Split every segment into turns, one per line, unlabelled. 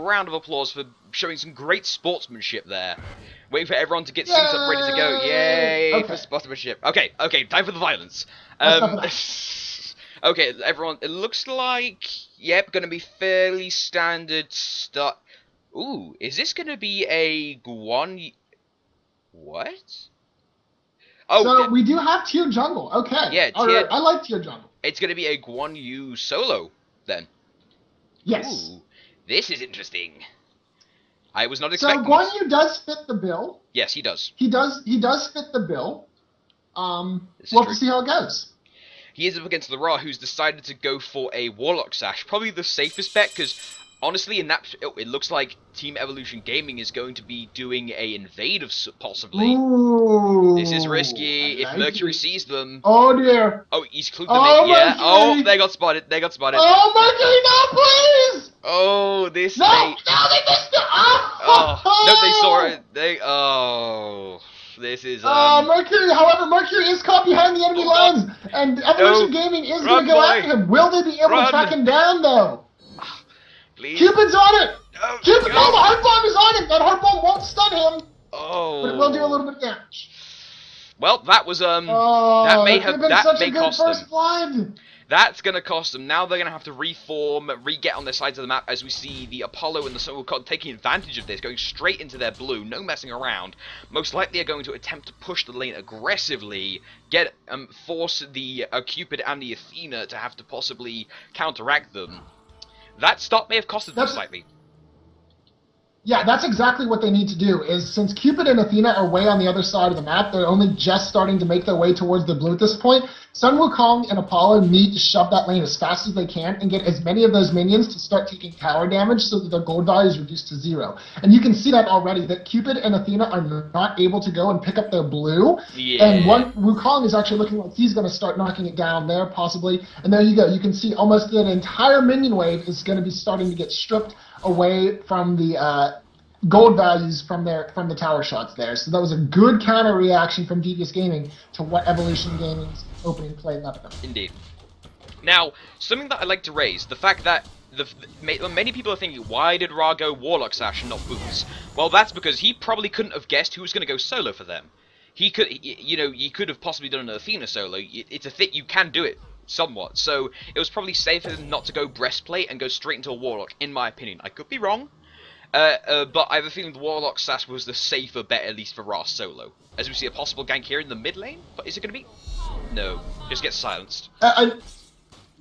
round of applause for showing some great sportsmanship there. Waiting for everyone to get synced up, ready to go. Yay for sportsmanship. Okay, time for the violence. Okay, everyone, it looks like, yep, gonna be fairly standard stuff. Ooh, is this gonna be a Guan... What? Oh,
so we do have tier jungle. Okay.
Yeah,
right. I like tier jungle.
It's gonna be a Guan Yu solo, then.
Yes.
Ooh, this is interesting. I was not expecting.
So Guan Yu does fit the bill.
Yes, he does.
He does fit the bill. We'll have to see how it goes.
He is up against the Ra, who's decided to go for a Warlock Sash. Probably the safest bet, because honestly, in that, it looks like Team Evolution Gaming is going to be doing a Invade of possibly.
Ooh,
this is risky. If Mercury sees them.
Oh dear.
Oh, he's clued them in. Yeah.
Mercury.
Oh, they got spotted.
Oh, Mercury, no, please.
Oh, this.
No, they missed it.
Oh, no, they saw it. Oh. This is
Mercury. However, Mercury is caught behind the enemy lines, and Evolution Gaming is going to go after him. Will they be able to track him down, though?
Please.
Cupid's on it.
Oh,
Cupid, no, the Heart Bomb is on him. That Heart Bomb won't stun him.
Oh.
But it will do a little bit of damage.
Well, that was that may cost them.
Blood.
That's gonna cost them. Now they're gonna have to reform, re-get on their sides of the map, as we see the Apollo and the Sun taking advantage of this, going straight into their blue, no messing around. Most likely are going to attempt to push the lane aggressively, get force the Cupid and the Athena to have to possibly counteract them. That stop may have costed them slightly.
Yeah, that's exactly what they need to do, is since Cupid and Athena are way on the other side of the map, they're only just starting to make their way towards the blue at this point. Sun Wukong and Apollo need to shove that lane as fast as they can and get as many of those minions to start taking tower damage so that their gold value is reduced to 0. And you can see that already, that Cupid and Athena are not able to go and pick up their blue.
Yeah.
And Wukong is actually looking like he's going to start knocking it down there, possibly. And there you go. You can see almost an entire minion wave is going to be starting to get stripped away from the gold values from the tower shots there. So that was a good counter reaction from DVS Gaming to what Evolution Gaming's opening play left them.
Indeed. Now, something that I'd like to raise, the fact that many people are thinking, why did Ra go Warlock Sash and not Boots? Well, that's because he probably couldn't have guessed who was going to go solo for them. He could, he could have possibly done an Athena solo. It's a thing, you can do it somewhat. So it was probably safer than not to go Breastplate and go straight into a Warlock, in my opinion. I could be wrong. But I have a feeling the Warlock Sash was the safer bet, at least for Ra solo. As we see a possible gank here in the mid lane, but is it going to be? No, just get silenced.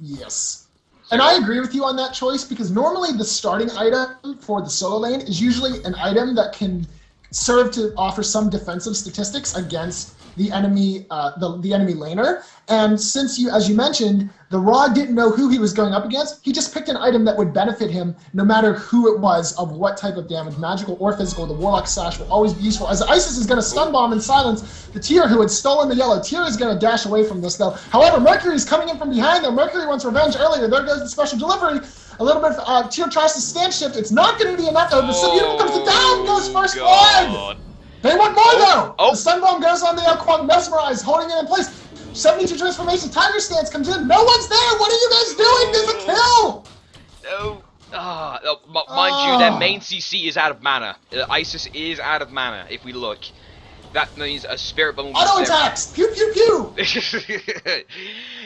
Yes. And I agree with you on that choice, because normally the starting item for the solo lane is usually an item that can serve to offer some defensive statistics against the enemy the enemy laner. And since as you mentioned, the Ra didn't know who he was going up against, he just picked an item that would benefit him no matter who it was, of what type of damage, magical or physical. The Warlock Sash will always be useful, as Isis is going to stun bomb and silence the Tyr who had stolen the yellow. Tyr is going to dash away from this, though. However, Mercury's coming in from behind, though. Mercury wants revenge earlier. There goes the special delivery. A little bit of Tyr tries to stand shift. It's not going to be enough, though. The Beautiful comes to down, goes first blood. They want more, though! The Stun Bomb goes on the Quantum Mesmerize, holding it in place. 72 transformation, Tiger Stance comes in. No one's there! What are you guys doing? There's a kill!
No. Mind you, their main CC is out of mana. Isis is out of mana, if we look. That means a Spirit Bubble...
Auto attacks! Pew, pew, pew!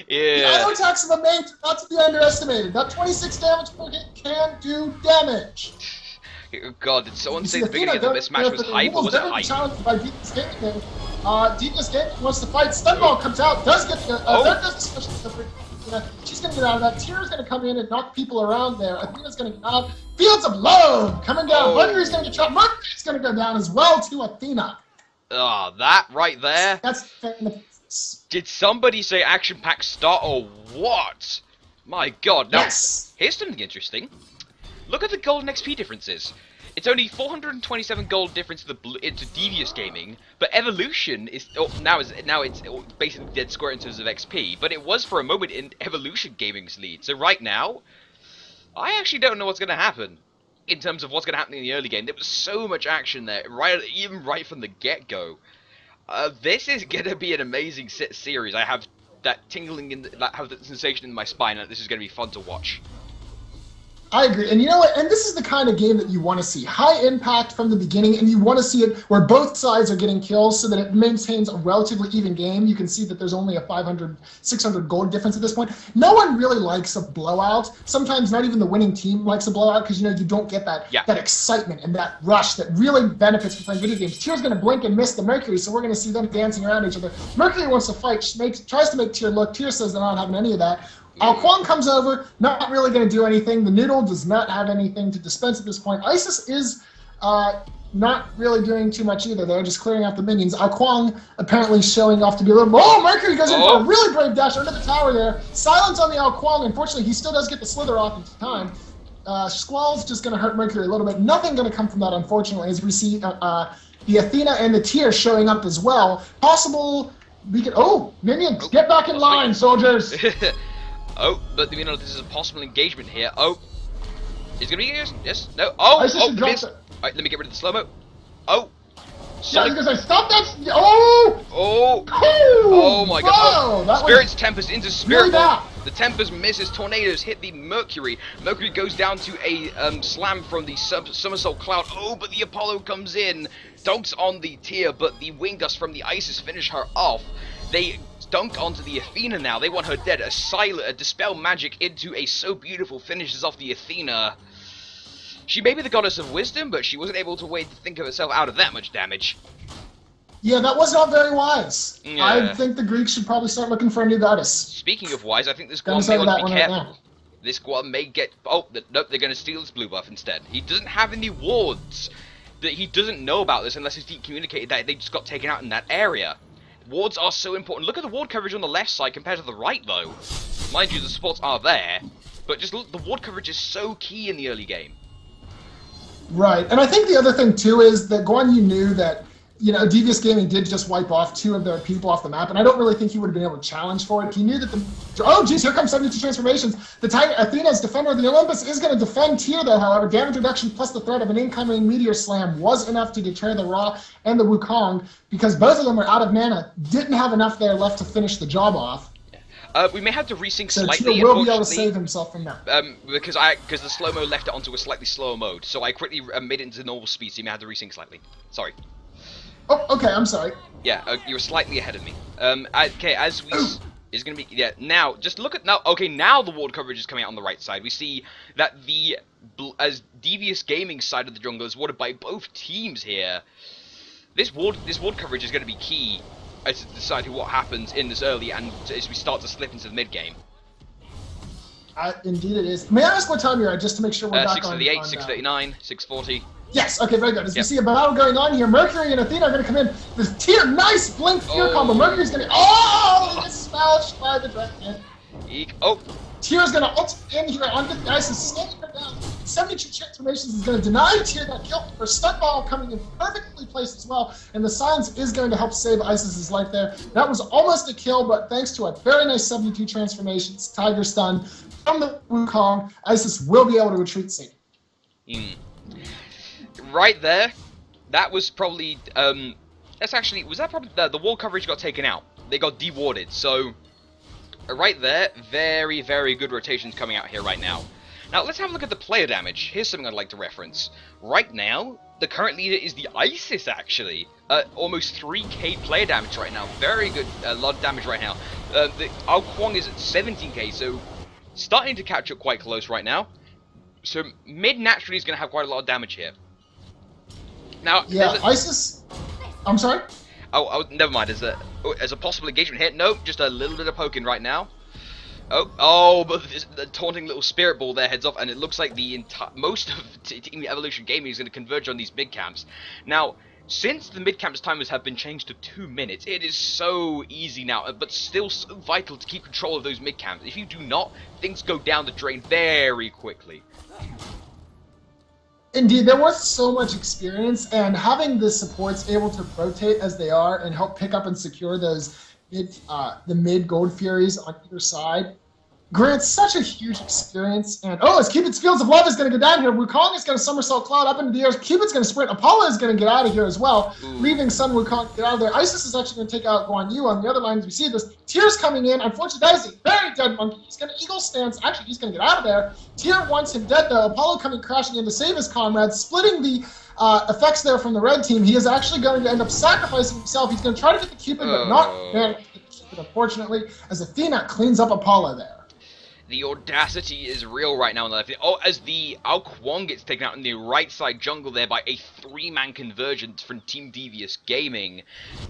Yeah.
The auto attacks of the main not to be underestimated. That 26 damage per hit can do damage.
Oh God, did someone say the beginning of this match was hype, or was it hype?
Challenged by DVS Gaming. DVS Gaming wants to fight. Stun Ball comes out, does get the there goes the special delivery. She's going to get out of that. Tyr's going to come in and knock people around there. Athena's going to get out. Fields of Love coming down. Mercury's going to get trapped. Mercury's going to go down as well to Athena.
That right there.
That's
Did somebody say action pack start or what? My God. Now, here's something interesting. Look at the gold and XP differences. It's only 427 gold difference into DVS Gaming, but Evolution is now it's basically dead square in terms of XP. But it was for a moment in Evolution Gaming's lead. So right now, I actually don't know what's going to happen in terms of what's going to happen in the early game. There was so much action there, even right from the get-go. This is going to be an amazing series. I have that tingling have that sensation in my spine, and this is going to be fun to watch.
I agree. And you know what? And this is the kind of game that you want to see. High impact from the beginning, and you want to see it where both sides are getting kills so that it maintains a relatively even game. You can see that there's only a 500, 600 gold difference at this point. No one really likes a blowout. Sometimes not even the winning team likes a blowout because, you know, you don't get that, that excitement and that rush that really benefits from playing video games. Tier's going to blink and miss the Mercury, so we're going to see them dancing around each other. Mercury wants to fight, tries to make Tier look. Tier says they're not having any of that. Kwang comes over, not really going to do anything. The Noodle does not have anything to dispense at this point. Isis is not really doing too much either. They're just clearing out the minions. Kwang apparently showing off to be a little... Oh, Mercury goes in for a really brave dash under the tower there. Silence on the Kwang. Unfortunately, he still does get the slither off in time. Squall's just going to hurt Mercury a little bit. Nothing going to come from that, unfortunately, as we see the Athena and the Tier showing up as well. Possible... We could... Oh, minions, get back in line, soldiers!
Oh, but you know, this is a possible engagement here. Oh, is it gonna be yes? No. Oh, miss. Alright, let me get rid of the slow-mo. Oh.
Yeah, because I stopped that. Oh my
god. Oh. Spirit's Tempest into Spirit. Really the Tempest misses. Tornadoes hit the Mercury. Mercury goes down to a slam from the Somersault Cloud. Oh, but the Apollo comes in. Dunks on the Tier, but the Wing Gust from the Isis finish her off. They dunk onto the Athena now. They want her dead. A Dispel Magic into a So Beautiful finishes off the Athena. She may be the goddess of wisdom, but she wasn't able to wait to think of herself out of that much damage.
Yeah, that was not very wise. Yeah. I think the Greeks should probably start looking for a new goddess.
Speaking of wise, I think this Guan may want to be careful. This Guan may get... Oh, nope, they're going to steal his blue buff instead. He doesn't have any wards. He doesn't know about this unless his team communicated that they just got taken out in that area. Wards are so important. Look at the ward coverage on the left side compared to the right, though. Mind you, the supports are there, but just look, the ward coverage is so key in the early game.
Right, and I think the other thing, too, is that Guan Yu knew that, you know, DVS Gaming did just wipe off 2 of their people off the map, and I don't really think he would have been able to challenge for it. He knew that the... Oh, geez, here comes 72 transformations. The Titan, Athena's Defender of the Olympus, is going to defend Tier, though, however. Damage reduction plus the threat of an incoming Meteor Slam was enough to deter the Ra and the Wukong, because both of them are out of mana, didn't have enough there left to finish the job off.
We may have to resync slightly.
So Tier will be able to save himself from that.
Because the slow-mo left it onto a slightly slower mode, so I quickly made it into normal speed, so you may have to resync slightly. Sorry.
Oh, okay, I'm sorry.
Yeah, you were slightly ahead of me. Okay, as we... is going to be... Yeah, now, just look at... Now, okay, now the ward coverage is coming out on the right side. We see that the... As DVS Gaming side of the jungle is warded by both teams here. This ward coverage is going to be key as to decide what happens in this early and as we start to slip into the mid-game.
Indeed it is. May I ask what time you're at, just to make sure we're back
6:38, 6:39, 6:40.
Yes, okay, very good. As we see a battle going on here, Mercury and Athena are going to come in. The Tier, nice blink fear combo. Mercury's going to... Oh! He gets smashed by the Dragon.
Oh!
Tier's going to ult in here onto the Isis, standing her down. 72 transformations is going to deny Tier that kill. Her stun ball coming in perfectly placed as well, and the silence is going to help save Isis's life there. That was almost a kill, but thanks to a very nice 72 transformations, Tiger stun from the Wukong, Isis will be able to retreat safe.
Right there, that was probably, that's actually, was that probably, the wall coverage got taken out. They got de-warded, so, right there, very, very good rotations coming out here right now. Now, let's have a look at the player damage. Here's something I'd like to reference. Right now, the current leader is the Isis, actually. Almost 3k player damage right now. Very good, a lot of damage right now. Our Kwang is at 17k, so starting to catch up quite close right now. So, mid naturally is going to have quite a lot of damage here. Now,
yeah, Isis... I'm sorry?
Oh, never mind. As a possible engagement hit. Nope, just a little bit of poking right now. Oh, but the taunting little spirit ball there heads off, and it looks like the most of Team Evolution Gaming is going to converge on these mid camps. Now, since the mid camps timers have been changed to 2 minutes, it is so easy now, but still so vital to keep control of those mid camps. If you do not, things go down the drain very quickly.
Indeed, there was so much experience, and having the supports able to rotate as they are and help pick up and secure those the mid Gold Furies on either side grants such a huge experience. And as Cupid's Fields of Love is going to go down here, Wukong is going to somersault Cloud up into the air. Cupid's going to sprint. Apollo is going to get out of here as well, leaving Sun Wukong to get out of there. Isis is actually going to take out Guan Yu on the other line as we see this. Tier's coming in. Unfortunately, that is a very dead monkey. He's going to eagle stance. Actually, he's going to get out of there. Tier wants him dead though. Apollo coming crashing in to save his comrades, splitting the effects there from the red team. He is actually going to end up sacrificing himself. He's going to try to get the Cupid, but not manage to get the Cupid, unfortunately, as Athena cleans up Apollo there.
The audacity is real right now on the left. Oh, as the Ao Kwong gets taken out in the right side jungle there by a 3-man convergence from Team DVS Gaming.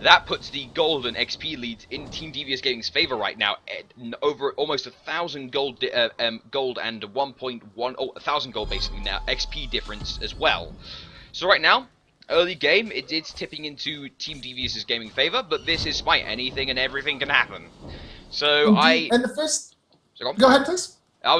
That puts the gold and XP leads in Team DVS Gaming's favor right now. Over almost 1,000 gold, gold and 1,000 gold basically now. XP difference as well. So right now, early game, it's tipping into Team DVS's gaming favor, but this is Smite. Anything and everything can happen. So
Indeed. And the first... Go ahead, please.
I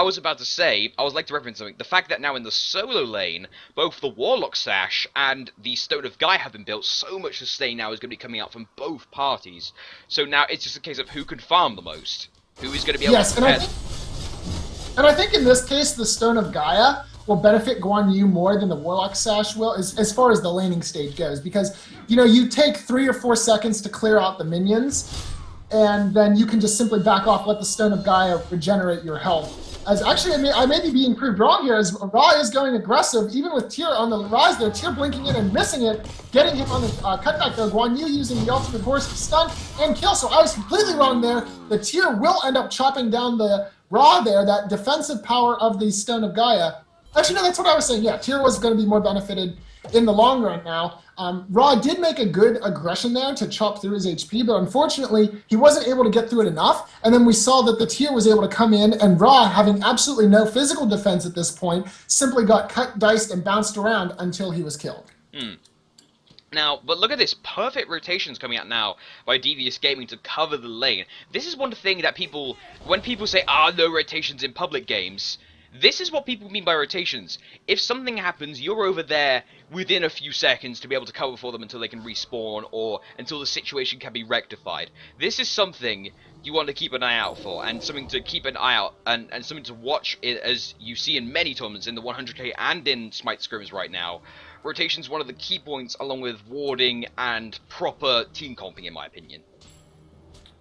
was about to say, I would like to reference something. The fact that now in the solo lane, both the Warlock Sash and the Stone of Gaia have been built, so much sustain now is going to be coming out from both parties. So now it's just a case of who can farm the most. Who is going to be able to...
And I think in this case, the Stone of Gaia will benefit Guan Yu more than the Warlock Sash will, as far as the laning stage goes. Because, you take 3 or 4 seconds to clear out the minions, and then you can just simply back off, let the Stone of Gaia regenerate your health. As actually, I may be being proved wrong here, as Ra is going aggressive, even with Tier on the rise there, Tier blinking in and missing it, getting him on the cutback there, Guan Yu using the ultimate horse to stun and kill, so I was completely wrong there. The Tier will end up chopping down the Ra there, that defensive power of the Stone of Gaia. Actually, no, that's what I was saying, yeah, Tier was going to be more benefited in the long run now. Ra did make a good aggression there to chop through his HP, but unfortunately, he wasn't able to get through it enough, and then we saw that the Tier was able to come in, and Ra, having absolutely no physical defense at this point, simply got cut, diced, and bounced around until he was killed.
Now, but look at this, perfect rotations coming out now by DVS Gaming to cover the lane. This is one thing that when people say, no rotations in public games, this is what people mean by rotations. If something happens, you're over there within a few seconds to be able to cover for them until they can respawn or until the situation can be rectified. This is something you want to keep an eye out for, and something to keep an eye out, and something to watch as you see in many tournaments, in the 100k and in Smite scrims right now. Rotation's one of the key points, along with warding and proper team comping, in my opinion.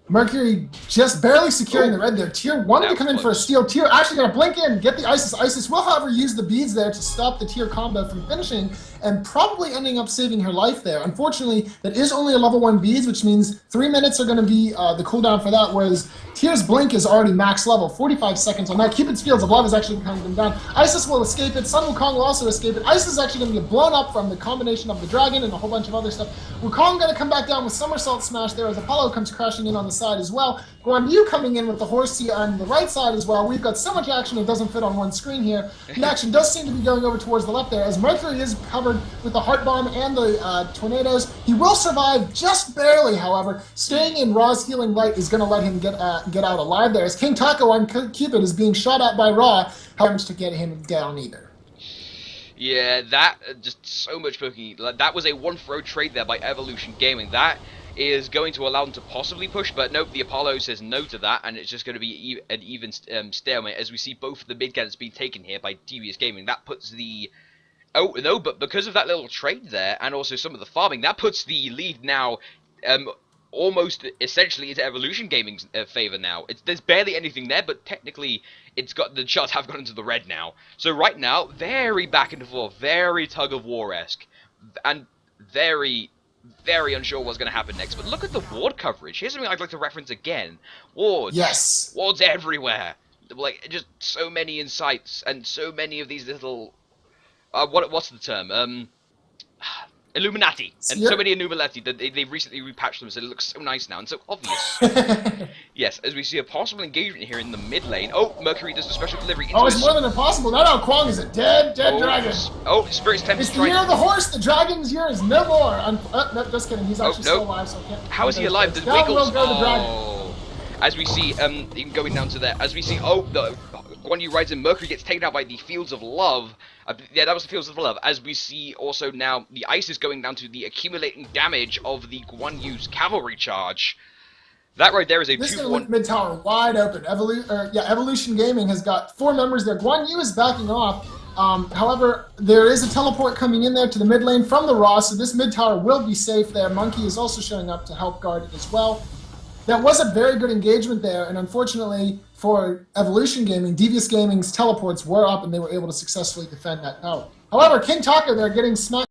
Mercury just barely securing the red there. Tier wanted to come in for a steal. Tier actually going to blink in, get the Isis. Isis will, however, use the beads there to stop the Tier combo from finishing and probably ending up saving her life there. Unfortunately, that is only a level 1 beads, which means 3 minutes are going to be the cooldown for that, whereas Tier's blink is already max level, 45 seconds on that. Cupid's Fields of Love is actually coming them down. Isis will escape it. Sun Wukong will also escape it. Isis is actually going to get blown up from the combination of the dragon and a whole bunch of other stuff. Wukong going to come back down with Somersault Smash there as Apollo comes crashing in on the side as well. Guan Yu coming in with the horsey on the right side as well. We've got so much action it doesn't fit on one screen here. The action does seem to be going over towards the left there, as Mercury is covered with the Heart Bomb and the tornadoes. He will survive just barely, however. Staying in Ra's healing light is going to let him get out alive there, as King Taco on Cupid is being shot at by Ra. How much to get him down either.
Yeah, that just so much poking. That was a one-throw trade there by Evolution Gaming. That is going to allow them to possibly push, but nope, the Apollo says no to that, and it's just going to be an even stalemate, as we see both of the mid-cannons being taken here by DVS Gaming. That puts the... Oh, no, but because of that little trade there, and also some of the farming, that puts the lead now almost essentially into Evolution Gaming's favor now. There's barely anything there, but technically the shots have gone into the red now. So right now, very back and forth, very tug-of-war-esque, and very unsure what's going to happen next. But look at the ward coverage. Here's something I'd like to reference again. Wards.
Yes.
Wards everywhere. Like, just so many insights, and so many of these little... what's the term? Illuminati. And so many Illuminati that they've recently repatched them, so it looks so nice now, and so obvious. Yes, as we see a possible engagement here in the mid lane. Oh, Mercury does the special delivery into
it's more than impossible. That Ao Kwong is a dead dragon.
Oh, Spirit's Tempt
It's the year of the horse. The dragon's year is no more. No, just kidding. He's actually still alive, so I can't...
How is he alive? There's Wiggles. As we see, even going down to there, as we see, the Guan Yu rides in, Mercury gets taken out by the Fields of Love. Yeah, that was the Fields of Love. As we see also now, the ice is going down to the accumulating damage of the Guan Yu's cavalry charge. That right there is a
This
2-1.
mid tower wide open. Evolution Gaming has got 4 members there. Guan Yu is backing off. However, there is a teleport coming in there to the mid lane from the Raw, so this mid tower will be safe there. Monkey is also showing up to help guard it as well. That was a very good engagement there, and unfortunately for Evolution Gaming, DVS Gaming's teleports were up and they were able to successfully defend that tower. However, King Taka there getting smacked